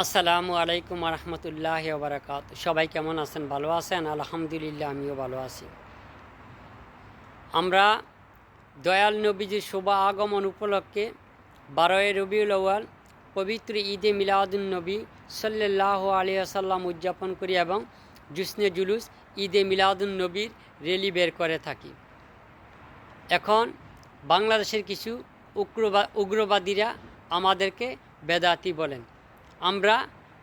আসসালামু আলাইকুম রহমতুল্লাহি ওয়া বারাকাতুহু। সবাই কেমন আছেন? ভালো আছেন? আলহামদুলিল্লাহ, আমিও ভালো আছি। আমরা দয়াল নবীজির শুভ আগমন উপলক্ষে 12 রবিউল আউয়াল পবিত্র ঈদে মিলাদুন নবী সাল্লাল্লাহু আলাইহি ওয়াসাল্লাম উদযাপন করি এবং জুসনে জুলুস ঈদে মিলাদুন নবীর র্যালি বের করে থাকি। এখন বাংলাদেশের কিছু উগ্রবাদীরা আমাদেরকে বেদাতি বলেন। আমরা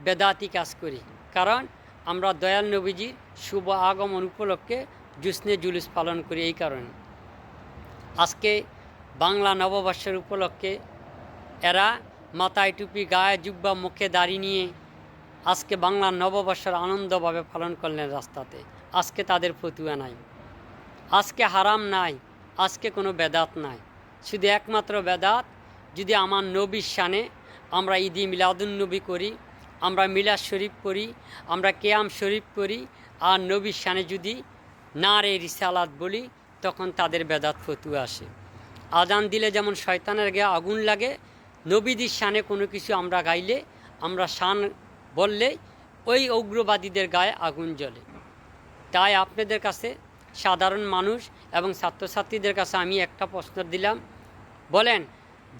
বেদাতি কাজ করি, কারণ আমরা দয়াল নবীজির শুভ আগমন উপলক্ষে জুসনে জুলুস পালন করি। এই কারণে আজকে বাংলা নববর্ষের উপলক্ষে এরা মাথায় টুপি, গায়ে জুব্বা, মুখে দাড়ি নিয়ে আজকে বাংলা নববর্ষের আনন্দভাবে পালন করলেন রাস্তাতে। আজকে তাদের ফতুয়া নাই, আজকে হারাম নাই, আজকে কোনো বেদাত নাই। শুধু একমাত্র বেদাত যদি আমার নবীর শানে আমরা ঈদে মিলাদুন নবী করি, আমরা মিলাদ শরীফ করি, আমরা কেয়াম শরীফ করি, আর নবীর শানে যদি নারে রিসালাত বলি, তখন তাদের বেদাত ফতুয়া আসে। আজান দিলে যেমন শয়তানের গায়ে আগুন লাগে, নবীদের শানে কোনো কিছু আমরা গাইলে, আমরা শান বললে ওই উগ্রবাদীদের গায়ে আগুন জ্বলে। তাই আপনাদের কাছে, সাধারণ মানুষ এবং ছাত্রছাত্রীদের কাছে আমি একটা প্রশ্ন দিলাম, বলেন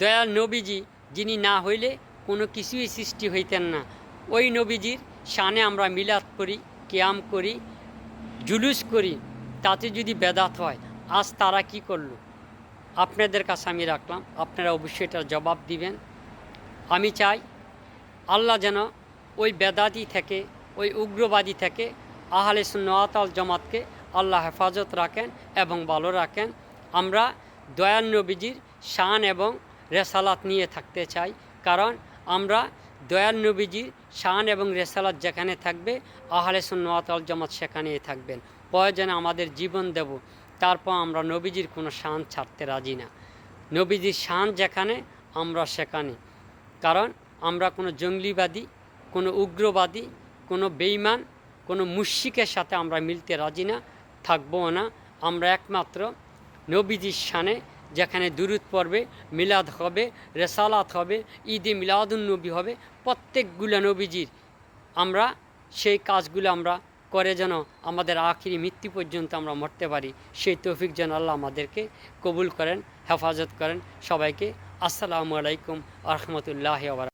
দয়াল নবীজি যিনি না হইলে কোনো কিছুই সৃষ্টি হইতেন না, ওই নবীজির শানে আমরা মিলাদ করি, কিয়াম করি, জুলুস করি, তাতে যদি বেদাত হয়, আজ তারা কি করলো? আপনাদের কাছে আমি রাখলাম, আপনারা অবশ্যই এটার জবাব দিবেন। আমি চাই আল্লাহ যেন ওই বেদাতি থেকে, ওই উগ্রবাদী থেকে আহলে সুন্নাত ওয়াল জামাতকে আল্লাহ হেফাজত রাখেন এবং ভালো রাখেন। আমরা দয়াল নবীজির শান এবং রেসালাত নিয়ে থাকতে চাই, কারণ আমরা দয়াল নবীজির শান এবং রেসালাত যেখানে থাকবে, আহলে সুন্নাত ওয়াল জামাত সেখানেই থাকবেন। প্রয়োজনে আমাদের জীবন দেব, তারপর আমরা নবীজির কোনো শান ছাড়তে রাজি না। নবীজির শান যেখানে, আমরা সেখানে। কারণ আমরা কোনো জঙ্গলিবাদী, কোনো উগ্রবাদী, কোনো বেঈমান, কোনো মুশরিকের সাথে আমরা মিলতে রাজি না, থাকবও না। আমরা একমাত্র নবীজির শানে যেখানে দুরূদ পড়বে, মিলাদ হবে, রেসালাত হবে, ঈদে মিলাদুন নবী হবে, প্রত্যেকগুলো নবীজির আমরা সেই কাজগুলো আমরা করে যেন আমাদের আখিরি মৃত্যু পর্যন্ত আমরা মরতে পারি, সেই তৌফিক যেন আল্লাহ আমাদেরকে কবুল করেন, হেফাজত করেন। সবাইকে আসসালামু আলাইকুম রহমতুল্লাহি ওয়া বারাকাতুহু।